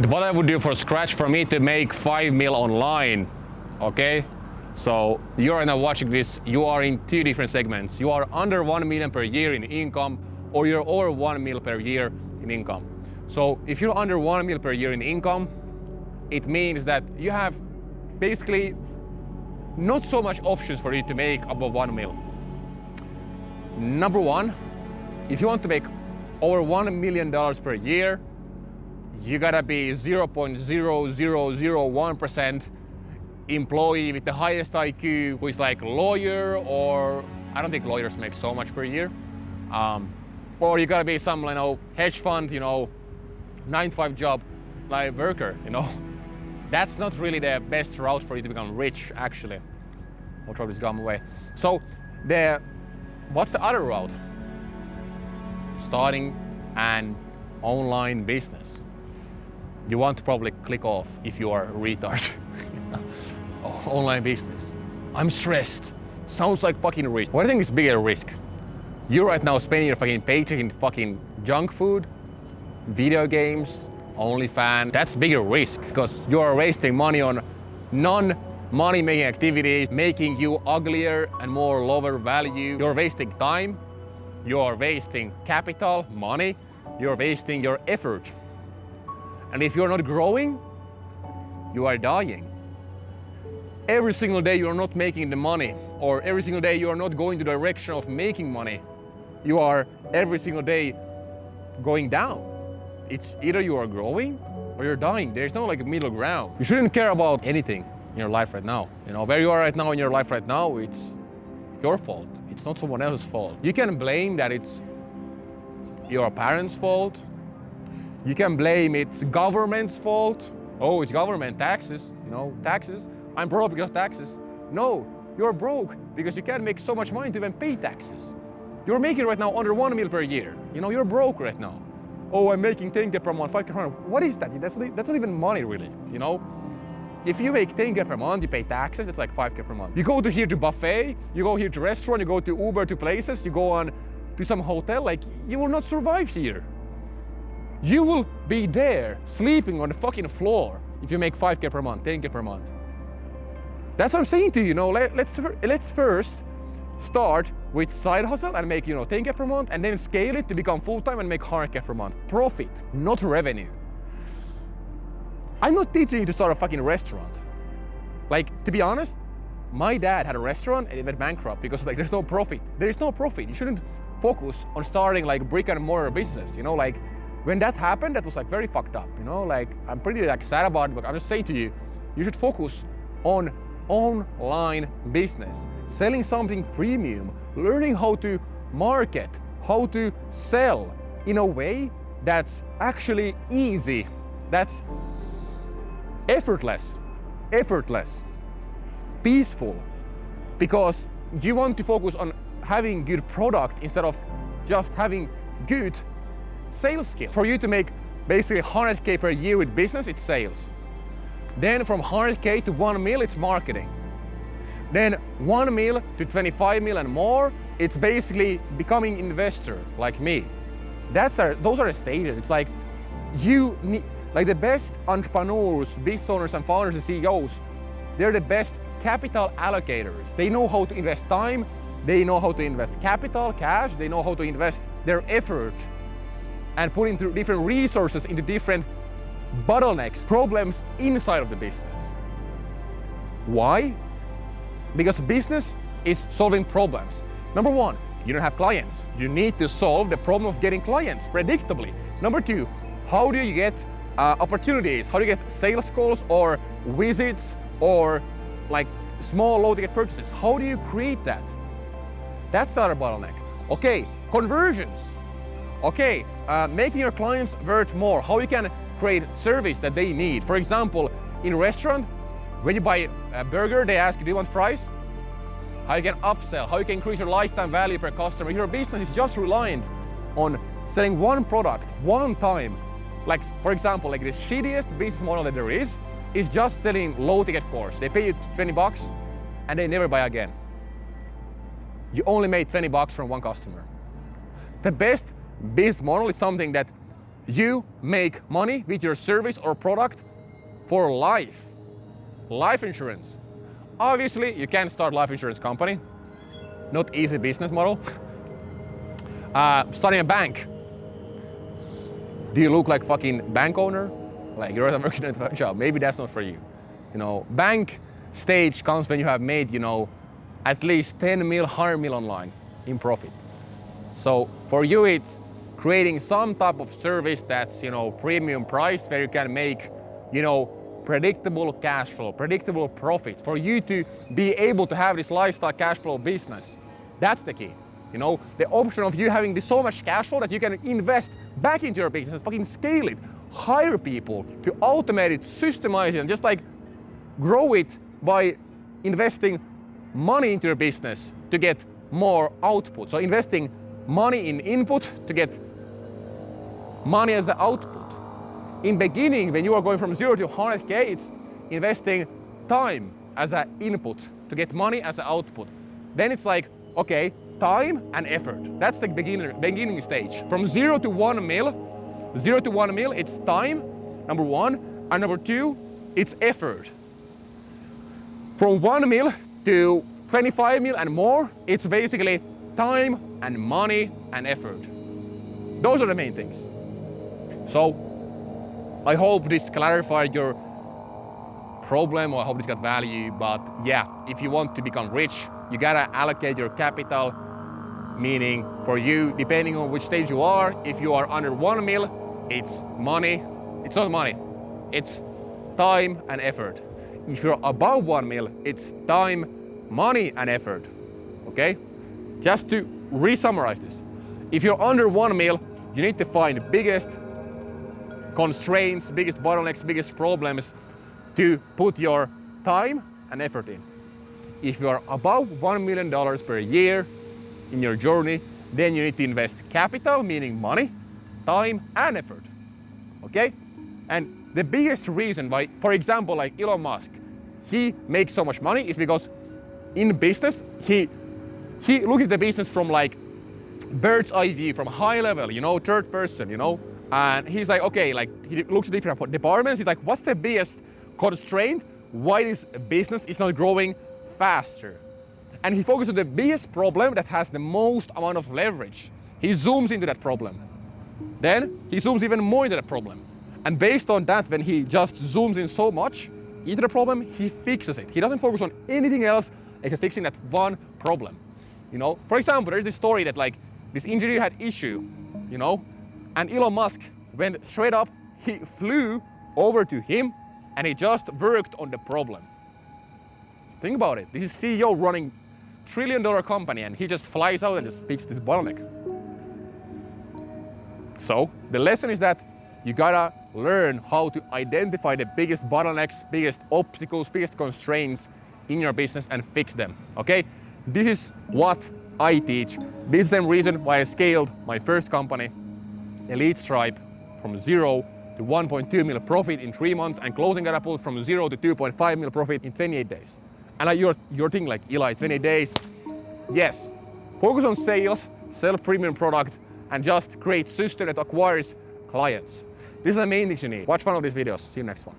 What I would do for scratch for me to make 5 mil online, okay? So you are now watching this, you are in two different segments. You are under 1 million per year in income, or you're over 1 mil per year in income. So if you're under 1 mil per year in income, it means that you have basically not so much options for you to make above 1 mil. Number one, if you want to make over $1 million per year, you gotta be 0.0001% employee with the highest IQ who is like lawyer, or I don't think lawyers make so much per year. Or you gotta be some, hedge fund, 9-to-5 job like worker, That's not really the best route for you to become rich, actually. I'll throw this gum away. So what's the other route? Starting an online business. You want to probably click off if you are a retard. Online business. I'm stressed. Sounds like fucking risk. What do you think is bigger risk? You right now spending your fucking paycheck in fucking junk food, video games, OnlyFans. That's bigger risk because you are wasting money on non-money making activities, making you uglier and more lower value. You're wasting time. You're wasting capital, money. You're wasting your effort. And if you're not growing, you are dying. Every single day you are not making the money, or every single day you are not going to the direction of making money. You are every single day going down. It's either you are growing or you're dying. There's no middle ground. You shouldn't care about anything in your life right now. Where you are right now in your life right now, it's your fault. It's not someone else's fault. You can blame that it's your parents' fault. You can blame it's government's fault. Oh, it's government, taxes, taxes. I'm broke because of taxes. No, you're broke because you can't make so much money to even pay taxes. You're making right now under 1 mil per year. You're broke right now. Oh, I'm making 10K per month, 5K per month. What is that? That's not even money really, If you make 10K per month, you pay taxes, it's like 5K per month. You go to here to buffet, you go here to restaurant, you go to Uber to places, you go on to some hotel, you will not survive here. You will be there sleeping on the fucking floor if you make 5K per month, 10K per month. That's what I'm saying to you, let's first start with side hustle and make 10K per month, and then scale it to become full-time and make 100K per month. Profit, not revenue. I'm not teaching you to start a fucking restaurant. To be honest, my dad had a restaurant and it went bankrupt because there's no profit. There is no profit. You shouldn't focus on starting brick and mortar business, When that happened, that was very fucked up, I'm pretty sad about it, but I'm just saying to you, you should focus on online business, selling something premium, learning how to market, how to sell in a way that's actually easy, that's effortless, peaceful, because you want to focus on having good product instead of just having good sales skill. For you to make basically 100K per year with business, it's sales. Then from 100K to 1 mil, it's marketing. Then 1 mil to 25 mil and more, it's basically becoming investor like me. Those are the stages. It's you need, the best entrepreneurs, business owners and founders and CEOs, they're the best capital allocators. They know how to invest time, they know how to invest capital, cash, they know how to invest their effort and put into different resources into different bottlenecks, problems inside of the business. Why? Because business is solving problems. Number one, you don't have clients. You need to solve the problem of getting clients predictably. Number two, how do you get opportunities? How do you get sales calls or visits or small low-ticket purchases? How do you create that? That's the other bottleneck. Okay, conversions. Okay, making your clients worth more. How you can create service that they need. For example, in a restaurant, when you buy a burger, they ask you, do you want fries? How you can upsell, how you can increase your lifetime value per customer. Your business is just reliant on selling one product, one time. For example, the shittiest business model that there is just selling low-ticket course. They pay you $20 and they never buy again. You only made $20 from one customer. The best business model is something that You make money with your service or product for life. Life insurance. Obviously, you can't start life insurance company. Not easy business model. Starting a bank. Do you look like fucking bank owner? Like you're working at a job. Maybe that's not for you. You know, bank stage comes when you have made, you know, at least 10 mil, 100 mil online in profit. So for you, it's creating some type of service that's, you know, premium price where you can make, you know, predictable cash flow, predictable profit for you to be able to have this lifestyle cash flow business. That's the key. You know, the option of you having so much cash flow that you can invest back into your business, fucking scale it, hire people to automate it, systemize it, and just like grow it by investing money into your business to get more output. So investing money in input to get money as an output. In beginning, when you are going from 0 to 100K, it's investing time as an input to get money as an output. Then it's like, okay, time and effort. That's the beginning stage. From 0 to 1 mil, it's time, number one, and number two, it's effort. From 1 mil to 25 mil and more, it's basically time and money and effort. Those are the main things. So I hope this clarified your problem, or I hope this got value. But yeah, if you want to become rich, you gotta allocate your capital, meaning for you, depending on which stage you are, if you are under 1 mil, it's money. It's not money, it's time and effort. If you're above 1 mil, it's time, money, and effort. Okay? Just to re-summarize this. If you're under 1 mil, you need to find the biggest constraints, biggest bottlenecks, biggest problems to put your time and effort in. If you are above $1 million per year in your journey, then you need to invest capital, meaning money, time, and effort. Okay? And the biggest reason why, for example, like Elon Musk, he makes so much money is because in business, he looks at the business from like bird's eye view, from high level, you know, third person, you know, and he's like, okay, like he looks at different departments. He's like, what's the biggest constraint? Why this business is not growing faster? And he focuses on the biggest problem that has the most amount of leverage. He zooms into that problem. Then he zooms even more into that problem. And based on that, when he just zooms in so much into the problem, he fixes it. He doesn't focus on anything else except fixing that one problem. You know, for example, there's this story that like this engineer had issue, you know, and Elon Musk went straight up, he flew over to him and he just worked on the problem. Think about it. This is CEO running $1 trillion company and he just flies out and just fixes this bottleneck. So the lesson is that you gotta learn how to identify the biggest bottlenecks, biggest obstacles, biggest constraints in your business and fix them, okay? This is what I teach. This is the same reason why I scaled my first company, Elite Stripe, from 0 to 1.2 mil profit in 3 months and closing Catapult from 0 to 2.5 mil profit in 28 days. And you're thinking like, Eli, 28 days? Yes. Focus on sales, sell premium product, and just create system that acquires clients. These are the main things you need. Watch one of these videos. See you next one.